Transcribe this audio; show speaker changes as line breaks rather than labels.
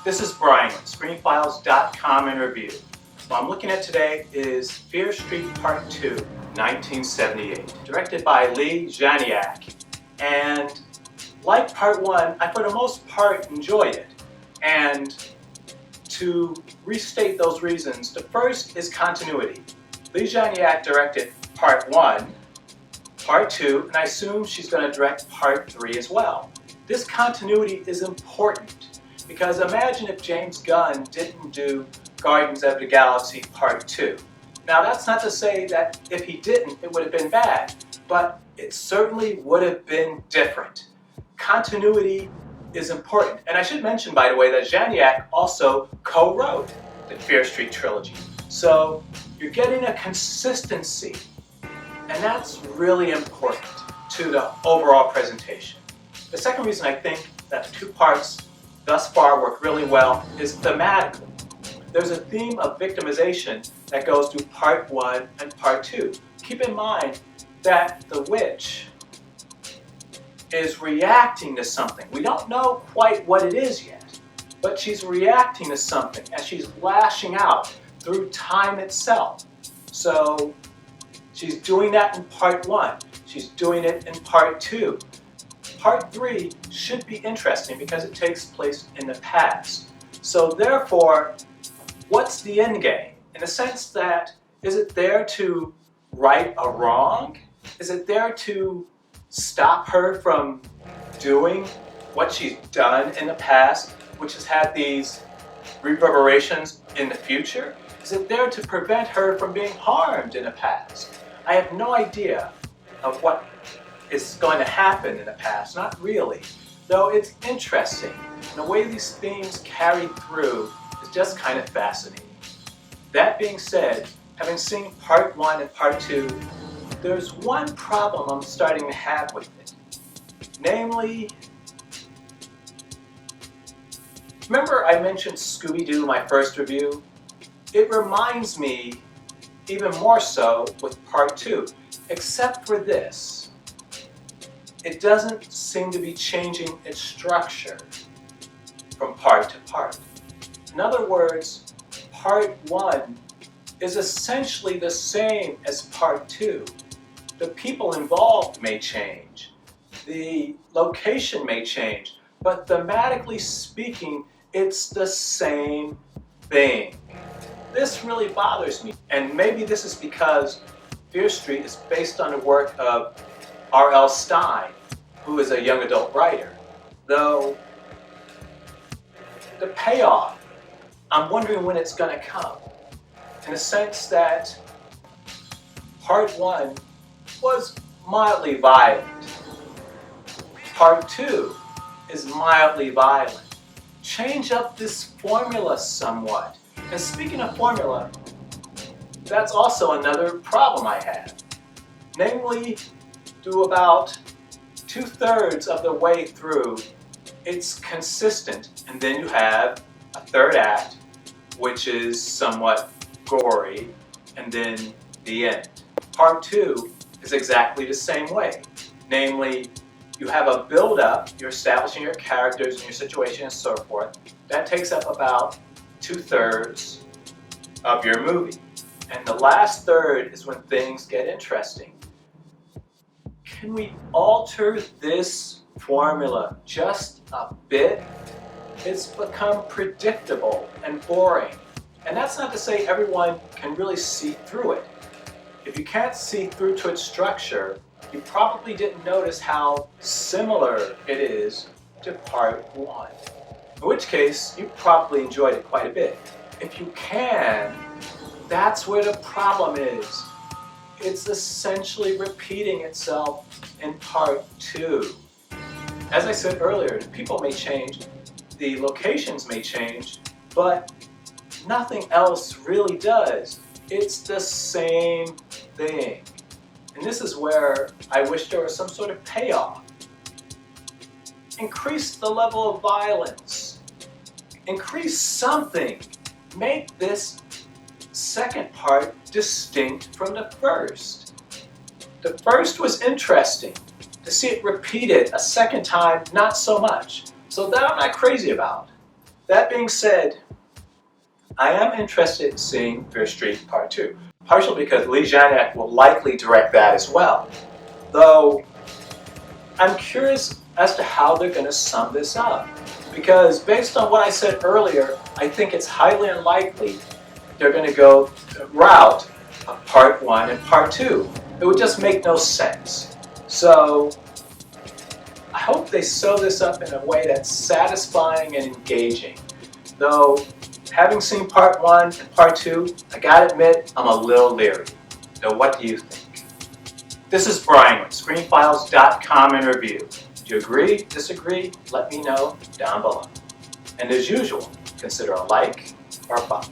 This is Brian, ScreenFiles.com in review. What I'm looking at today is Fear Street Part 2, 1978, directed by Lee Janiak. And like Part 1, I for the most part enjoyed it. And to restate those reasons, the first is continuity. Lee Janiak directed Part 1, Part 2, and I assume she's going to direct Part 3 as well. This continuity is important because imagine if James Gunn didn't do Guardians of the Galaxy Part 2. Now that's not to say that if he didn't, it would have been bad, but it certainly would have been different. Continuity is important. And I should mention, by the way, that Janiak also co-wrote the Fear Street trilogy. So you're getting a consistency, and that's really important to the overall presentation. The second reason I think that the two parts thus far work really well is thematically. There's a theme of victimization that goes through Part 1 and Part 2. Keep in mind that the witch is reacting to something. We don't know quite what it is yet, but she's reacting to something as she's lashing out through time itself. So she's doing that in Part 1. She's doing it in Part 2. Part 3 should be interesting because it takes place in the past. So therefore, what's the end game? In the sense that, is it there to right a wrong? Is it there to stop her from doing what she's done in the past, which has had these reverberations in the future? Is it there to prevent her from being harmed in the past? I have no idea of what is going to happen in the past, not really. Though it's interesting, and the way these themes carry through is just kind of fascinating. That being said, having seen Part 1 and Part 2, there's one problem I'm starting to have with it. Namely, remember I mentioned Scooby-Doo in my first review? It reminds me even more so with Part 2, except for this. It doesn't seem to be changing its structure from part to part. In other words, Part 1 is essentially the same as Part 2. The people involved may change. The location may change. But thematically speaking, it's the same thing. This really bothers me. And maybe this is because Fear Street is based on the work of R.L. Stine, who is a young adult writer. Though the payoff, I'm wondering when it's going to come. In the sense that Part 1 was mildly violent. Part 2 is mildly violent. Change up this formula somewhat. And speaking of formula, that's also another problem I have. Namely, through about 2/3 of the way through, it's consistent, and then you have a third act, which is somewhat gory, and then the end. Part 2 is exactly the same way. Namely, you have a build-up, you're establishing your characters and your situation and so forth. That takes up about 2/3 of your movie. And the last third is when things get interesting. Can we alter this formula just a bit? It's become predictable and boring. And that's not to say everyone can really see through it. If you can't see through to its structure, you probably didn't notice how similar it is to Part 1. In which case, you probably enjoyed it quite a bit. If you can, that's where the problem is. It's essentially repeating itself in Part 2. As I said earlier, the people may change, the locations may change, but nothing else really does. It's the same thing. And this is where I wish there was some sort of payoff. Increase the level of violence. Increase something. Make this second part distinct from the first. The first was interesting. To see it repeated a second time, not so much. So that I'm not crazy about. that being said, I am interested in seeing Fear Street Part 2, partially because Lee Janiak will likely direct that as well. Though, I'm curious as to how they're going to sum this up. Because based on what I said earlier, I think it's highly unlikely they're going to go the route of Part 1 and Part 2. It would just make no sense. So, I hope they sew this up in a way that's satisfying and engaging. Though, having seen Part 1 and Part 2, I gotta admit, I'm a little leery. So what do you think? This is Brian with ScreenFiles.com and Review. Do you agree, disagree? Let me know down below. And as usual, consider a like or a follow.